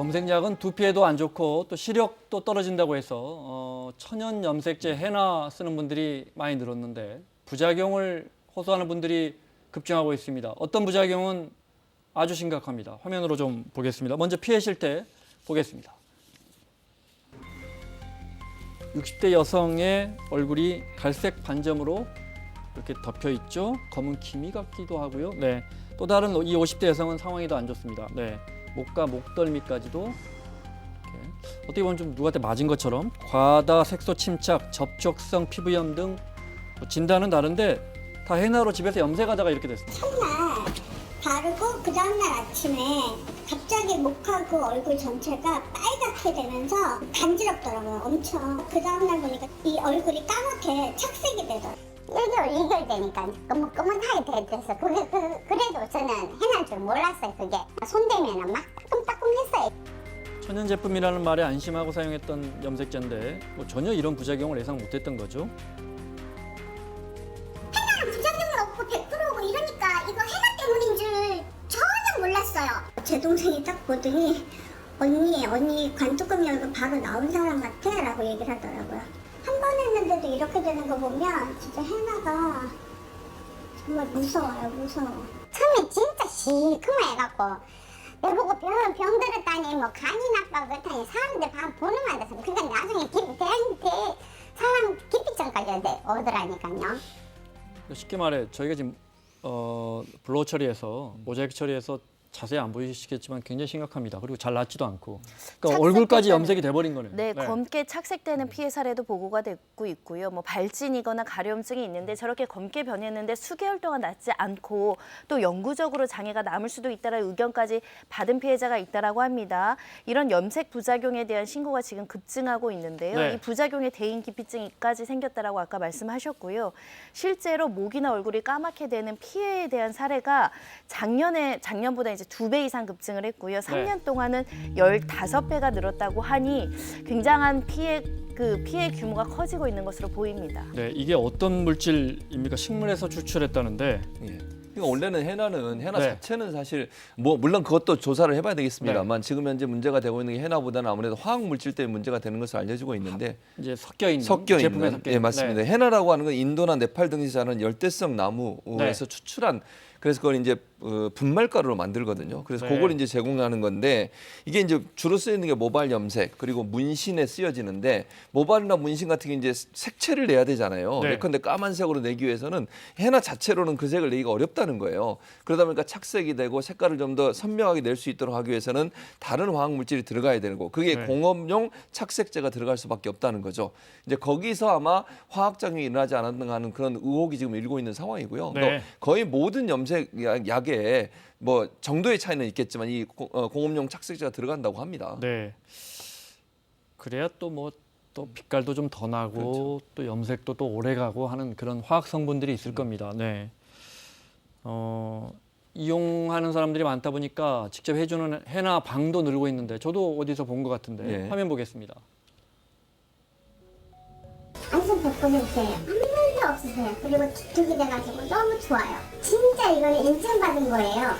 염색약은 두피에도 안 좋고 또 시력도 떨어진다고 해서 천연 염색제 헤나 쓰는 분들이 많이 늘었는데 부작용을 호소하는 분들이 급증하고 있습니다. 어떤 부작용은 아주 심각합니다. 화면으로 좀 보겠습니다. 먼저 피해 실태 보겠습니다. 60대 여성의 얼굴이 갈색 반점으로 이렇게 덮여 있죠. 검은 기미 같기도 하고요. 네. 또 다른 이 50대 여성은 상황이 더 안 좋습니다. 네. 목과 목덜미까지도 이렇게. 어떻게 보면 좀 누구한테 맞은 것처럼 과다 색소 침착, 접촉성 피부염 등 진단은 다른데 다 헤나로 집에서 염색하다가 이렇게 됐습니다. 첫날 바르고 그 다음날 아침에 갑자기 목하고 얼굴 전체가 빨갛게 되면서 간지럽더라고요. 엄청. 그 다음날 보니까 이 얼굴이 까맣게 착색이 되더라고요. 1개월, 2개월 되니까 검은하게 돼서 그래도 저는 해날 줄 몰랐어요. 그게 손대면 막 따끔따끔했어요. 천연 제품이라는 말에 안심하고 사용했던 염색제인데 뭐 전혀 이런 부작용을 예상 못했던 거죠. 부작용은 없고 100%고 이러니까 이거 해나 때문인 줄 전혀 몰랐어요. 제 동생이 딱 보더니 언니 관뚜껑 열고 바로 나온 사람 같아 라고 얘기를 하더라고요. 한 번 했는데도 이렇게 되는 거 보면 진짜 해나가 정말 무서워요. 무서워. 처음에 진짜 시커매해갖고 내보고 병 들었다니 뭐 간이 나빠 그랬더니 사람들 보는만 돼서 그러니까 나중에 사람 기피증까지 오더라니까요. 쉽게 말해 저희가 지금 블로우 처리해서 모자이크 처리해서 자세히 안 보이시겠지만 굉장히 심각합니다. 그리고 잘 낫지도 않고. 그러니까 얼굴까지 염색이 돼버린 거네요. 네, 검게 착색되는 피해 사례도 보고가 되고 있고요. 뭐 발진이거나 가려움증이 있는데 저렇게 검게 변했는데 수개월 동안 낫지 않고 또 영구적으로 장애가 남을 수도 있다는 의견까지 받은 피해자가 있다라고 합니다. 이런 염색 부작용에 대한 신고가 지금 급증하고 있는데요. 네. 이 부작용에 대인 기피증까지 생겼다라고 아까 말씀하셨고요. 실제로 목이나 얼굴이 까맣게 되는 피해에 대한 사례가 작년보다 이제 2배 이상 급증을 했고요. 3년 동안은 15배가 늘었다고 하니 굉장한 피해 규모가 커지고 있는 것으로 보입니다. 네, 이게 어떤 물질입니까? 식물에서 추출했다는데 예. 그러니까 원래는 해나 네. 자체는 사실 뭐 물론 그것도 조사를 해봐야 되겠습니다만 지금 현재 문제가 되고 있는 게 해나보다는 아무래도 화학 물질 때문에 문제가 되는 것으로 알려지고 있는데 이제 섞여 있는 제품에 섞여 있는. 예, 맞습니다. 네. 해나라고 하는 건 인도나 네팔 등에서 자라는 열대성 나무에서 추출한 그래서 그걸 이제 분말가루로 만들거든요. 그래서 네. 그걸 이제 제공하는 건데 이게 이제 주로 쓰이는 게 모발 염색 그리고 문신에 쓰여지는데 모발이나 문신 같은 게 이제 색채를 내야 되잖아요. 네. 예컨대 까만색으로 내기 위해서는 해나 자체로는 그 색을 내기가 어렵다는 거예요. 그러다 보니까 착색이 되고 색깔을 좀 더 선명하게 낼 수 있도록 하기 위해서는 다른 화학 물질이 들어가야 되고 그게 네. 공업용 착색제가 들어갈 수밖에 없다는 거죠. 이제 거기서 아마 화학 작용이 일어나지 않았는가 하는 그런 의혹이 지금 일고 있는 상황이고요. 네. 그러니까 거의 모든 염색 약에 뭐 정도의 차이는 있겠지만 이 공업용 착색제가 들어간다고 합니다. 네. 그래야 또 빛깔도 좀 더 나고 그렇죠. 또 염색도 또 오래 가고 하는 그런 화학 성분들이 있을 겁니다. 네. 이용하는 사람들이 많다 보니까 직접 해주는 해나 방도 늘고 있는데 저도 어디서 본 것 같은데 예. 화면 보겠습니다. 안심 100%예요. 아무 일도 없으세요. 그리고 기특이 돼가지고 너무 좋아요. 진짜 이걸 인증받은 거예요.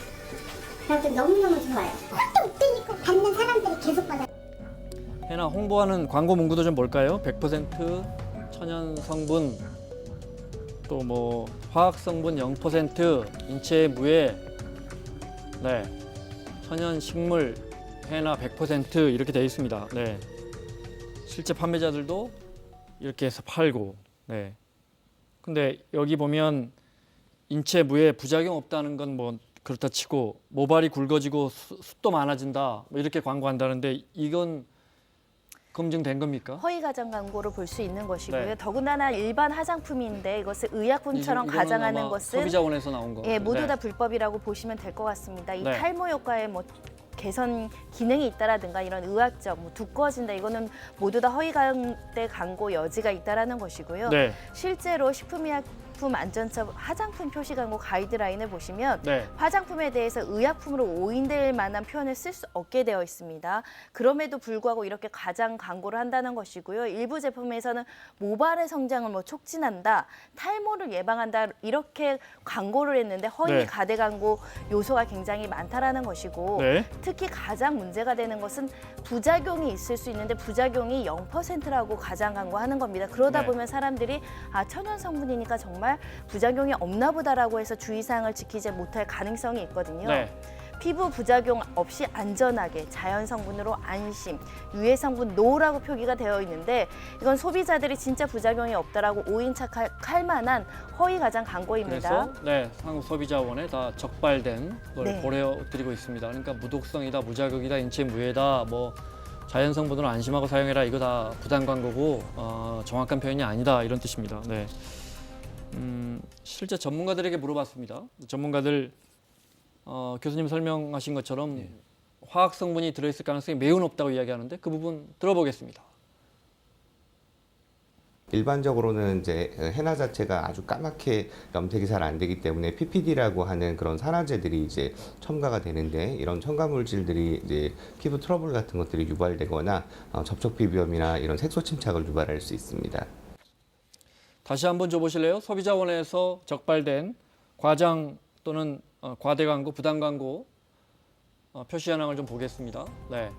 그래서 너무너무 좋아요. 홀도 못 되니까 받는 사람들이 계속 받아요. 해나 홍보하는 광고 문구도 좀 볼까요? 100% 천연 성분 또 뭐 화학 성분 0% 인체 무해 네 천연 식물 해나 100% 이렇게 되어 있습니다. 네 실제 판매자들도 이렇게 해서 팔고 네 근데 여기 보면 인체 무해 부작용 없다는 건 뭐 그렇다 치고 모발이 굵어지고 숱도 많아진다 뭐 이렇게 광고한다는데 이건 검증된 겁니까? 허위 가정 광고로 볼 수 있는 것이고요. 네. 더군다나 일반 화장품인데 이것을 의약품처럼 이거는 가장하는 아마 것은 소비자원에서 나온 거. 예, 모두 다 불법이라고 보시면 될 것 같습니다. 이 네. 탈모 효과에 뭐 개선 기능이 있다라든가 이런 의학적 뭐 두꺼워진다 이거는 모두 다 허위 광대 광고 여지가 있다라는 것이고요. 네. 실제로 식품의약 의약품 안전처 화장품 표시 광고 가이드라인을 보시면 네. 화장품에 대해서 의약품으로 오인될 만한 표현을 쓸 수 없게 되어 있습니다. 그럼에도 불구하고 이렇게 가장 광고를 한다는 것이고요. 일부 제품에서는 모발의 성장을 뭐 촉진한다, 탈모를 예방한다 이렇게 광고를 했는데 허위 네. 가대 광고 요소가 굉장히 많다라는 것이고 네. 특히 가장 문제가 되는 것은 부작용이 있을 수 있는데 부작용이 0%라고 가장 광고하는 겁니다. 그러다 네. 보면 사람들이 아 천연 성분이니까 정말 부작용이 없나 보다라고 해서 주의사항을 지키지 못할 가능성이 있거든요. 네. 피부 부작용 없이 안전하게 자연 성분으로 안심, 유해 성분 노라고 표기가 되어 있는데 이건 소비자들이 진짜 부작용이 없다라고 오인착할 만한 허위 가장 광고입니다. 그래서 네, 한국소비자원에 다 적발된 걸 네. 보내드리고 있습니다. 그러니까 무독성이다, 무자극이다, 인체 무해다, 뭐 자연 성분으로 안심하고 사용해라 이거 다 부당 광고고 정확한 표현이 아니다 이런 뜻입니다. 네. 실제 전문가들에게 물어봤습니다. 전문가들 교수님 설명하신 것처럼 화학 성분이 들어있을 가능성이 매우 높다고 이야기하는데 그 부분 들어보겠습니다. 일반적으로는 이제 henna 자체가 아주 까맣게 염색이 잘 안 되기 때문에 PPD라고 하는 그런 산화제들이 이제 첨가가 되는데 이런 첨가 물질들이 이제 피부 트러블 같은 것들이 유발되거나 접촉 피부염이나 이런 색소 침착을 유발할 수 있습니다. 다시 한번 줘보실래요? 소비자원에서 적발된 과장 또는 과대 광고, 부당 광고 표시 현황을 좀 보겠습니다. 네.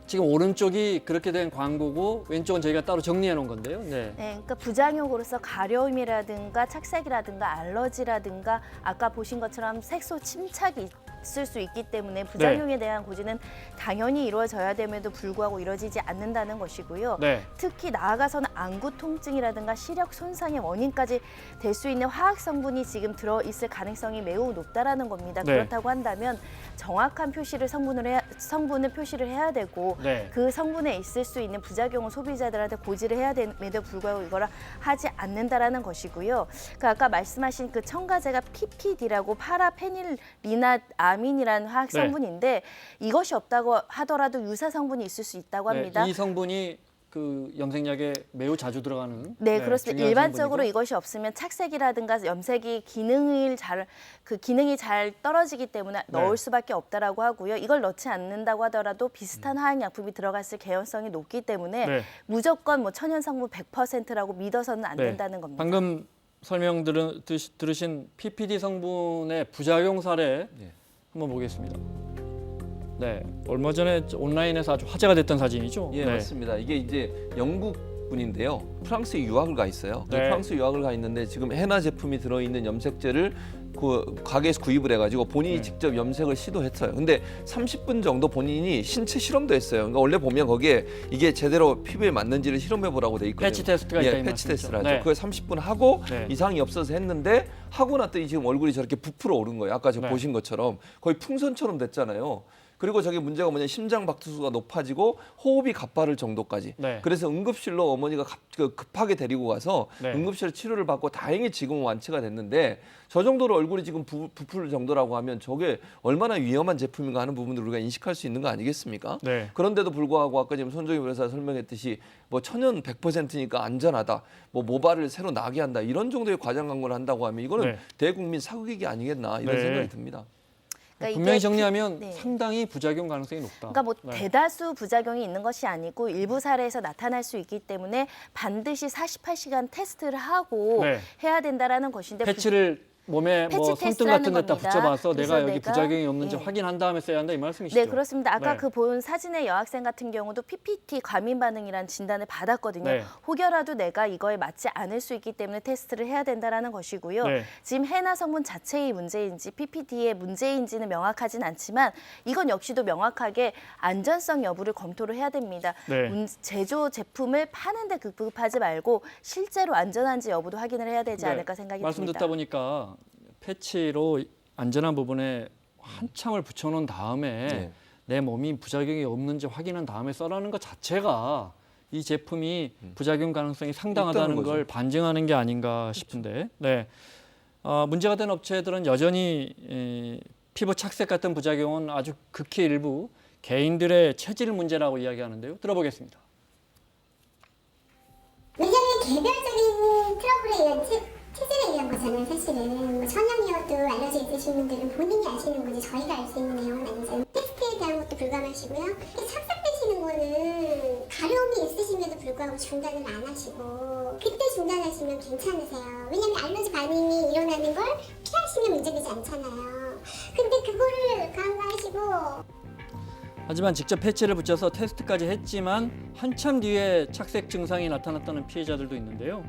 지금 오른쪽이 그렇게 된 광고고 왼쪽은 저희가 따로 정리해 놓은 건데요. 네. 네, 그러니까 부작용으로서 가려움이라든가 착색이라든가 알러지라든가 아까 보신 것처럼 색소 침착이 있을 수 있기 때문에 부작용에 대한 고지는 당연히 이루어져야 됨에도 불구하고 이루어지지 않는다는 것이고요. 네. 특히 나아가서는 안구 통증이라든가 시력 손상의 원인까지 될 수 있는 화학 성분이 지금 들어 있을 가능성이 매우 높다라는 겁니다. 네. 그렇다고 한다면 정확한 표시를 성분을 표시를 해야 되고 네. 그 성분에 있을 수 있는 부작용을 소비자들한테 고지를 해야 됨에도 불구하고 이거를 하지 않는다라는 것이고요. 그 아까 말씀하신 그 첨가제가 PPD라고 파라페닐리나아민이라는 화학 네. 성분인데 이것이 없다고 하더라도 유사 성분이 있을 수 있다고 합니다. 이 성분이 그 염색약에 매우 자주 들어가는 네, 그렇습니다. 중요한 일반적으로 성분이고. 이것이 없으면 착색이라든가 염색이 기능이 잘 떨어지기 때문에 네. 넣을 수밖에 없다라고 하고요. 이걸 넣지 않는다고 하더라도 비슷한 화학약품이 들어갔을 개연성이 높기 때문에 네. 무조건 뭐 천연 성분 100%라고 믿어서는 안 네. 된다는 겁니다. 방금 설명 들으신 PPD 성분의 부작용 사례 네. 한번 보겠습니다. 네, 얼마 전에 온라인에서 아주 화제가 됐던 사진이죠. 예, 네. 맞습니다. 이게 이제 영국 분인데요. 프랑스에 유학을 가 있어요. 네. 프랑스 유학을 가 있는데 지금 henna 제품이 들어있는 염색제를 그 가게에서 구입을 해가지고 본인이 네. 직접 염색을 시도했어요. 근데 30분 정도 본인이 신체 실험도 했어요. 그러니까 원래 보면 거기에 이게 제대로 피부에 맞는지를 실험해 보라고 돼 있거든요. 패치 테스트가 예, 있다 이 패치 말씀이죠. 테스트를 하죠. 네. 그걸 30분 하고 네. 이상이 없어서 했는데 하고 났더니 지금 얼굴이 저렇게 부풀어 오른 거예요. 아까 저 네. 보신 것처럼 거의 풍선처럼 됐잖아요. 그리고 저게 문제가 뭐냐면 심장 박수가 높아지고 호흡이 가빠를 정도까지. 네. 그래서 응급실로 어머니가 급하게 데리고 가서 네. 응급실 치료를 받고 다행히 지금은 완치가 됐는데 저 정도로 얼굴이 지금 부풀 정도라고 하면 저게 얼마나 위험한 제품인가 하는 부분을 우리가 인식할 수 있는 거 아니겠습니까? 네. 그런데도 불구하고 아까 지금 손정희 변호사가 설명했듯이 뭐 천연 100%니까 안전하다, 뭐 모발을 새로 나게 한다 이런 정도의 과장 광고를 한다고 하면 이거는 네. 대국민 사극이기 아니겠나 이런 네. 생각이 듭니다. 그러니까 분명히 이게 정리하면 네. 상당히 부작용 가능성이 높다. 그러니까 뭐 네. 대다수 부작용이 있는 것이 아니고 일부 사례에서 나타날 수 있기 때문에 반드시 48시간 테스트를 하고 네. 해야 된다라는 것인데 패치를 몸에 패치 뭐 손등 테스트라는 같은 데다 겁니다. 붙여봐서 그래서 내가 여기 내가, 부작용이 없는지 예. 확인한 다음에 써야 한다 이 말씀이시죠? 네, 그렇습니다. 아까 네. 그 본 사진의 여학생 같은 경우도 PPT 과민 반응이라는 진단을 받았거든요. 네. 혹여라도 내가 이거에 맞지 않을 수 있기 때문에 테스트를 해야 된다라는 것이고요. 네. 지금 henna 성분 자체의 문제인지 PPT의 문제인지는 명확하진 않지만 이건 역시도 명확하게 안전성 여부를 검토를 해야 됩니다. 네. 제조 제품을 파는데 급급하지 말고 실제로 안전한지 여부도 확인을 해야 되지 네. 않을까 생각이 말씀 듭니다. 듣다 보니까 패치로 안전한 부분에 한참을 붙여놓은 다음에 네. 내 몸이 부작용이 없는지 확인한 다음에 써라는 것 자체가 이 제품이 부작용 가능성이 상당하다는 있다는 걸 거죠. 반증하는 게 아닌가 싶은데 네. 문제가 된 업체들은 여전히 피부 착색 같은 부작용은 아주 극히 일부 개인들의 체질 문제라고 이야기하는데요. 들어보겠습니다. 의견이 개별적인 이건 체질에 의한 거잖아요. 사실은 뭐 천연이어도 알러지 있으신 분들은 본인이 아시는 거지 저희가 알 수 있는 내용은 아니잖아요. 테스트에 대한 것도 불감하시고요. 착색되시는 거는 가려움이 있으심에도 불구하고 중단을 안 하시고 그때 중단하시면 괜찮으세요. 왜냐면 알러지 반응이 일어나는 걸 피하시면 문제되지 않잖아요. 근데 그거를 간과하시고 하지만 직접 패치를 붙여서 테스트까지 했지만 한참 뒤에 착색 증상이 나타났다는 피해자들도 있는데요.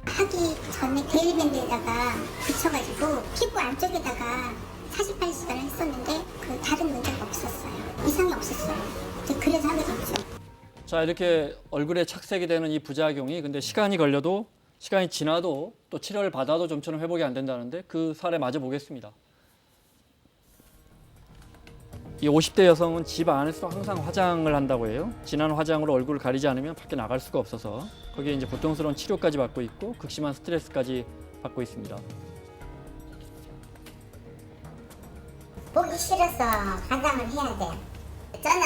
하기 전에 데일밴드에다가 붙여가지고 피부 안쪽에다가 48시간을 했었는데 그 다른 문제가 없었어요. 이상이 없었어요. 그래서 하게 됐죠. 자, 이렇게 얼굴에 착색이 되는 이 부작용이 근데 시간이 지나도 또 치료를 받아도 좀처럼 회복이 안 된다는데 그 사례 마저 보겠습니다. 이 50대 여성은 집 안에서 항상 화장을 한다고 해요. 진한 화장으로 얼굴을 가리지 않으면 밖에 나갈 수가 없어서 거기에 이제 고통스러운 치료까지 받고 있고 극심한 스트레스까지 받고 있습니다. 보기 싫어서 화장을 해야 돼. 저는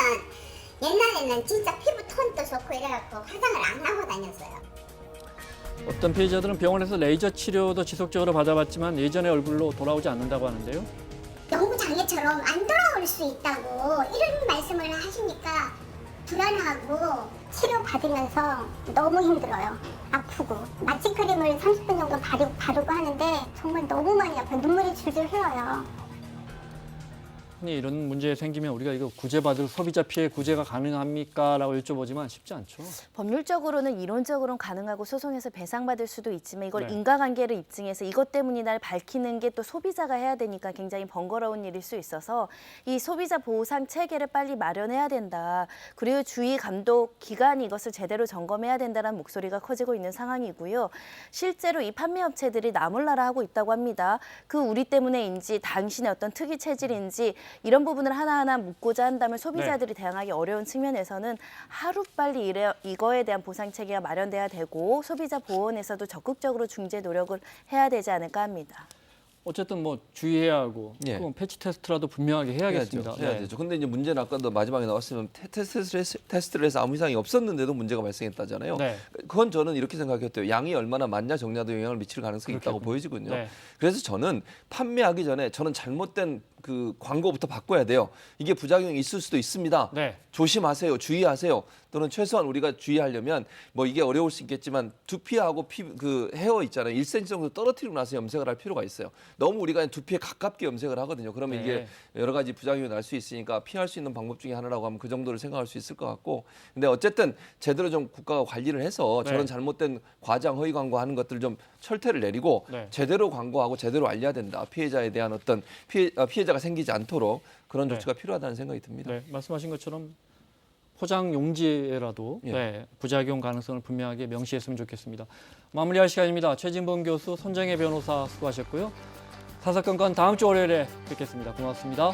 옛날에는 진짜 피부 톤도 좋고 이래갖고 화장을 안 하고 다녔어요. 어떤 피해자들은 병원에서 레이저 치료도 지속적으로 받아봤지만 예전의 얼굴로 돌아오지 않는다고 하는데요. 연구 장애처럼 안 돌아올 수 있다고 이런 말씀을 하시니까 불안하고 치료 받으면서 너무 힘들어요. 아프고 마취 크림을 30분 정도 바르고 하는데 정말 너무 많이 아파요. 눈물이 줄줄 흘러요. 흔히 이런 문제 생기면 우리가 이거 구제받을 소비자 피해 구제가 가능합니까? 라고 여쭤보지만 쉽지 않죠. 법률적으로는 이론적으로는 가능하고 소송에서 배상받을 수도 있지만 이걸 네. 인과관계를 입증해서 이것 때문이날 밝히는 게 또 소비자가 해야 되니까 굉장히 번거로운 일일 수 있어서 이 소비자 보상 체계를 빨리 마련해야 된다. 그리고 주의 감독 기관이 이것을 제대로 점검해야 된다는 목소리가 커지고 있는 상황이고요. 실제로 이 판매업체들이 나몰라라 하고 있다고 합니다. 그 우리 때문에인지 당신의 어떤 특이 체질인지 이런 부분을 하나하나 묻고자 한다면 소비자들이 대응하기 어려운 측면에서는 하루빨리 이거에 대한 보상 체계가 마련돼야 되고 소비자 보호원에서도 적극적으로 중재 노력을 해야 되지 않을까 합니다. 어쨌든 뭐 주의해야 하고 예. 그럼 패치 테스트라도 분명하게 해야겠습니다. 해야 되죠. 근데 이제 문제는 아까도 마지막에 나왔으면 테스트를 해서 아무 이상이 없었는데도 문제가 발생했다잖아요. 네. 그건 저는 이렇게 생각했대요. 양이 얼마나 많냐 적냐도 영향을 미칠 가능성이 있다고 그렇겠군요. 보여지거든요. 네. 그래서 저는 판매하기 전에 저는 잘못된 그 광고부터 바꿔야 돼요. 이게 부작용이 있을 수도 있습니다. 네. 조심하세요. 주의하세요. 또는 최소한 우리가 주의하려면 뭐 이게 어려울 수 있겠지만 두피하고 그 헤어 있잖아요. 1cm 정도 떨어뜨리고 나서 염색을 할 필요가 있어요. 너무 우리가 두피에 가깝게 염색을 하거든요. 그러면 네. 이게 여러 가지 부작용이 날 수 있으니까 피할 수 있는 방법 중에 하나라고 하면 그 정도를 생각할 수 있을 것 같고. 근데 어쨌든 제대로 좀 국가가 관리를 해서 네. 저런 잘못된 과장 허위 광고하는 것들 좀 철퇴를 내리고 네. 제대로 광고하고 제대로 알려야 된다. 피해자에 대한 어떤 피해자가 생기지 않도록 그런 네. 조치가 필요하다는 생각이 듭니다. 네, 말씀하신 것처럼 포장 용지에라도 예. 네, 부작용 가능성을 분명하게 명시했으면 좋겠습니다. 마무리할 시간입니다. 최진범 교수, 손정혜 변호사 수고하셨고요. 사사건건 다음 주 월요일에 뵙겠습니다. 고맙습니다.